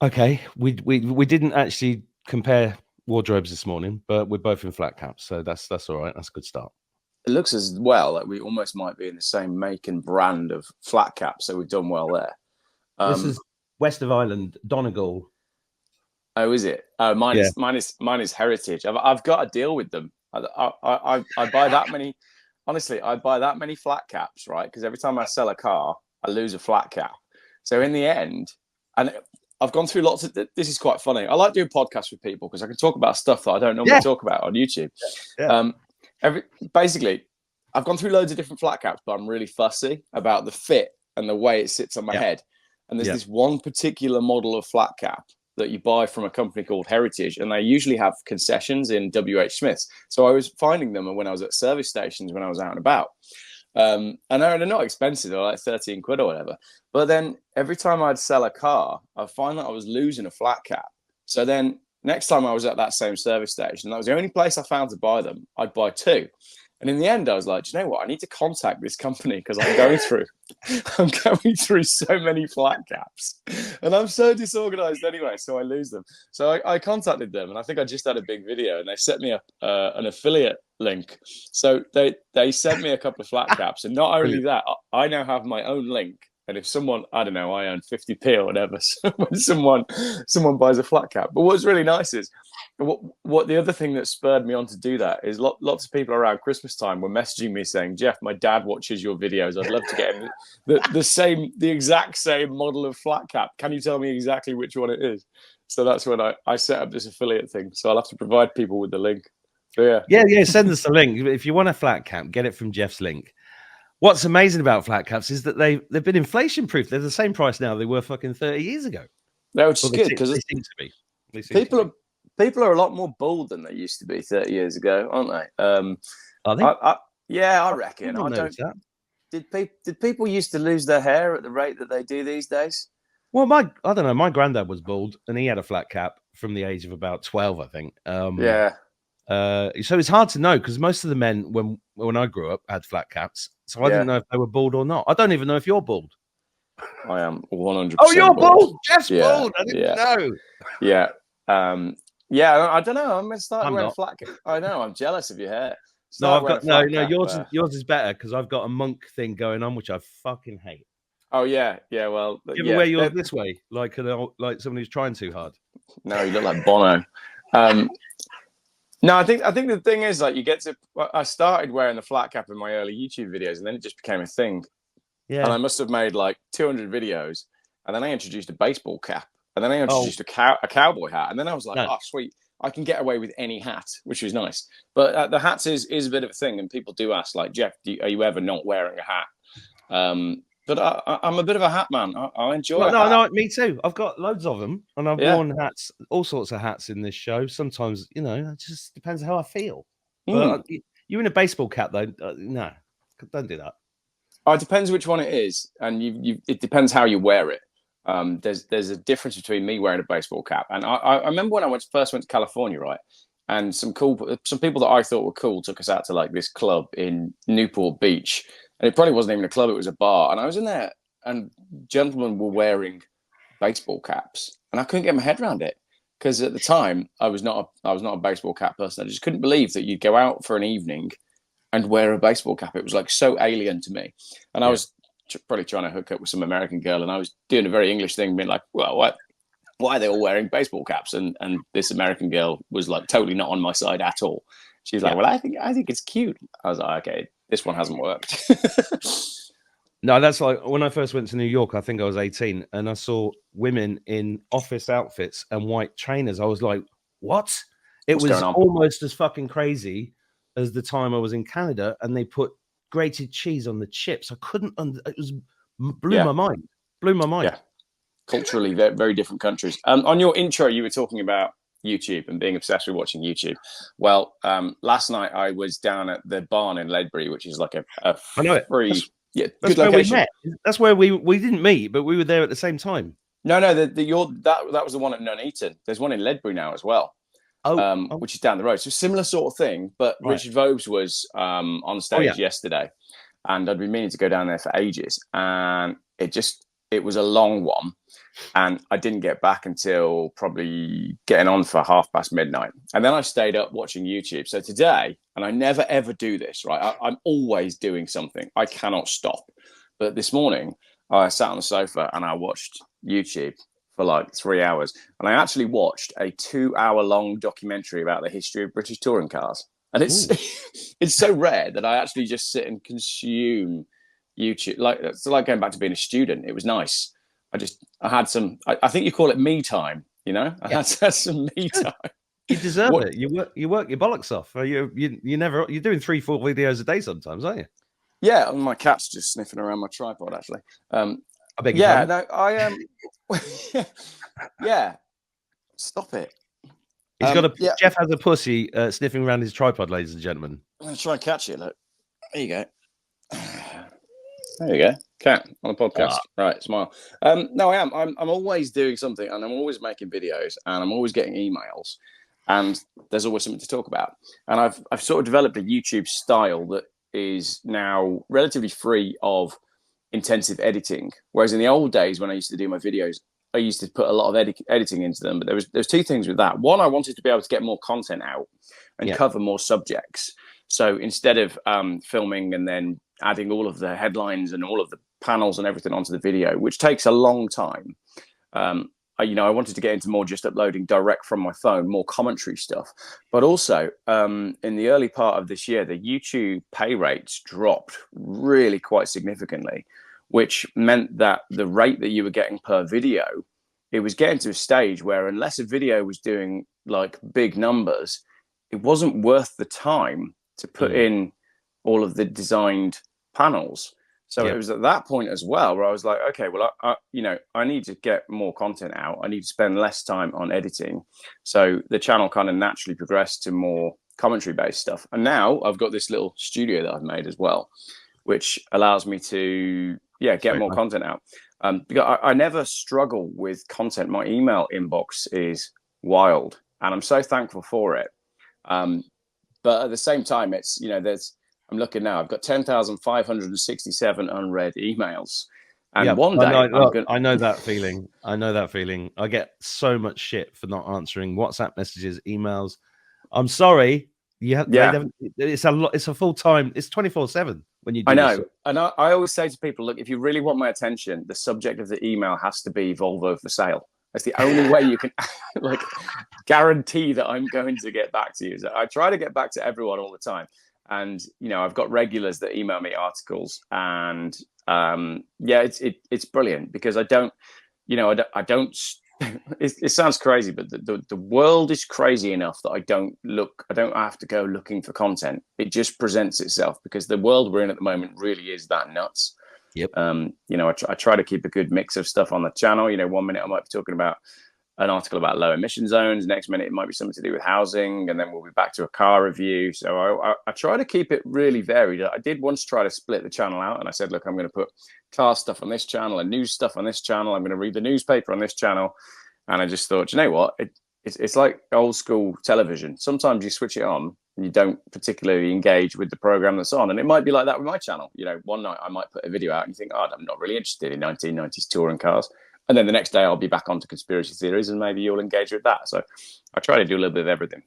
Okay, we didn't actually compare wardrobes this morning, but we're both in flat caps, so that's all right. That's a good start. It looks as well like we almost might be in the same make and brand of flat cap, so we've done well there. This is West of Ireland, Donegal. Oh, is it? Oh, mine is Heritage. I've got a deal with them. I buy that many. Honestly, I buy that many flat caps, right? Because every time I sell a car, I lose a flat cap. So in the end, and I've gone through lots of. This is quite funny. I like doing podcasts with people because I can talk about stuff that I don't normally talk about on YouTube. Yeah. Basically, I've gone through loads of different flat caps, but I'm really fussy about the fit and the way it sits on my head. And there's this one particular model of flat cap that you buy from a company called Heritage, and they usually have concessions in WH Smith's. So I was finding them when I was at service stations when I was out and about. And they're not expensive, they're like 13 quid or whatever. But then every time I'd sell a car, I'd find that I was losing a flat cap. So then next time I was at that same service station, that was the only place I found to buy them, I'd buy two. And in the end, I was like, do you know what? I need to contact this company because I'm going through so many flat caps, and I'm so disorganized anyway, so I lose them. So I contacted them, and I think I just had a big video, and they set me up an affiliate link. So they sent me a couple of flat caps, and not only that, I now have my own link. And if someone, I don't know, I own 50p or whatever, so when someone buys a flat cap. But what's really nice is, what the other thing that spurred me on to do that is lots of people around Christmas time were messaging me saying, Geoff, my dad watches your videos. I'd love to get him the exact same model of flat cap. Can you tell me exactly which one it is? So that's when I set up this affiliate thing. So I'll have to provide people with the link. So yeah. Send us the link. If you want a flat cap, get it from Geoff's link. What's amazing about flat caps is that they've been inflation proof. They're the same price now they were fucking 30 years ago. No, which is good because they seem to be. People are a lot more bold than they used to be 30 years ago, aren't they? Are they? I reckon. I don't. Did people used to lose their hair at the rate that they do these days? Well, I don't know. My granddad was bald, and he had a flat cap from the age of about 12, I think. So it's hard to know because most of the men, when I grew up, had flat caps. So I didn't know if they were bald or not. I don't even know if you're bald. I am 100%. Oh, you're bald. Jeff's bald. I didn't know. Yeah. I don't know. I'm going to start wearing a flat cap. I know. I'm jealous of your hair. Yours is better because I've got a monk thing going on, which I fucking hate. Oh yeah. Well, you ever wear yours this way, like someone who's trying too hard? No, you look like Bono. No, I think the thing is, like, I started wearing the flat cap in my early YouTube videos, and then it just became a thing. Yeah. And I must have made like 200 videos, and then I introduced a baseball cap, and then I introduced a cowboy hat, and then I was like, oh sweet, I can get away with any hat, which was nice. But the hats is a bit of a thing, and people do ask, like, Geoff, are you ever not wearing a hat? But I'm a bit of a hat man. I enjoy. No, me too. I've got loads of them, and I've worn hats, all sorts of hats in this show. Sometimes, it just depends how I feel. But you in a baseball cap though? No, don't do that. It depends which one it is, and it depends how you wear it. There's a difference between me wearing a baseball cap, and I remember when I first went to California, right? And some people that I thought were cool took us out to like this club in Newport Beach. And it probably wasn't even a club, it was a bar. And I was in there and gentlemen were wearing baseball caps. And I couldn't get my head around it. Because at the time, I was not a baseball cap person. I just couldn't believe that you'd go out for an evening and wear a baseball cap. It was like so alien to me. And I was probably trying to hook up with some American girl. And I was doing a very English thing, being like, well, why are they all wearing baseball caps? And this American girl was like totally not on my side at all. She was like, well, I think it's cute. I was like, okay, this one hasn't worked. No, that's like when I first went to New York, I think I was 18, and I saw women in office outfits and white trainers. I was like, what? What's was almost as fucking crazy as the time I was in Canada, and they put grated cheese on the chips. I couldn't, it blew my mind. Yeah. Culturally, they're very different countries. On your intro, you were talking about YouTube and being obsessed with watching YouTube. Well, last night I was down at the barn in Ledbury, which is like a free, good location. That's where we didn't meet, but we were there at the same time. No, that was the one at Nuneaton. There's one in Ledbury now as well, which is down the road. So similar sort of thing. But Richard Vobes was on stage yesterday, and I'd been meaning to go down there for ages, and it was a long one. And I didn't get back until probably getting on for midnight. And then I stayed up watching YouTube. So today, and I never, ever do this, right? I'm always doing something. I cannot stop. But this morning, I sat on the sofa and I watched YouTube for like 3 hours. And I actually watched a 2-hour-long documentary about the history of British touring cars. And it's it's so rare that I actually just sit and consume YouTube. Like, it's like going back to being a student. It was nice. I had some, I think you call it me time, you know? I had some me time. You deserve it. You work your bollocks off. You're doing 3-4 videos a day sometimes, aren't you? Yeah, and my cat's just sniffing around my tripod, actually. I beg your pardon? No, I am. Yeah, stop it. He's got Geoff has a pussy sniffing around his tripod, ladies and gentlemen. I'm going to try and catch it. Look. There you go. There you go. Cat on a podcast. Right, smile. No, I am. I'm always doing something, and I'm always making videos, and I'm always getting emails, and there's always something to talk about. And I've sort of developed a YouTube style that is now relatively free of intensive editing. Whereas in the old days, when I used to do my videos, I used to put a lot of editing into them. But there's two things with that. One, I wanted to be able to get more content out and cover more subjects. So instead of filming and then adding all of the headlines and all of the panels and everything onto the video, which takes a long time, I wanted to get into more just uploading direct from my phone, more commentary stuff. But also, in the early part of this year, the YouTube pay rates dropped really quite significantly, which meant that the rate that you were getting per video, it was getting to a stage where unless a video was doing like big numbers, it wasn't worth the time to put in all of the designed panels. So it was at that point as well where I was like, okay, well, I need to get more content out. I need to spend less time on editing. So the channel kind of naturally progressed to more commentary based stuff. And now I've got this little studio that I've made as well, which allows me to, get more content out. Because I never struggle with content. My email inbox is wild and I'm so thankful for it. But at the same time, it's, I'm looking now, I've got 10,567 unread emails. And one day, I know that feeling. I get so much shit for not answering WhatsApp messages, emails. I'm sorry. It's a lot. It's a full time. It's 24/7 when you do. I know. This. And I always say to people, look, if you really want my attention, the subject of the email has to be Volvo for sale. That's the only way you can like guarantee that I'm going to get back to you. So I try to get back to everyone all the time. And, I've got regulars that email me articles and, it's brilliant because I don't, it sounds crazy, but the world is crazy enough that I don't have to go looking for content. It just presents itself because the world we're in at the moment really is that nuts. Yep. I try to keep a good mix of stuff on the channel. 1 minute I might be talking about an article about low emission zones. Next minute, it might be something to do with housing. And then we'll be back to a car review. So I try to keep it really varied. I did once try to split the channel out. And I said, look, I'm going to put car stuff on this channel and news stuff on this channel. I'm going to read the newspaper on this channel. And I just thought, you know what? It's like old school television. Sometimes you switch it on and you don't particularly engage with the program that's on. And it might be like that with my channel. One night I might put a video out and you think, I'm not really interested in 1990s touring cars. And then the next day I'll be back onto conspiracy theories and maybe you'll engage with that. So I try to do a little bit of everything.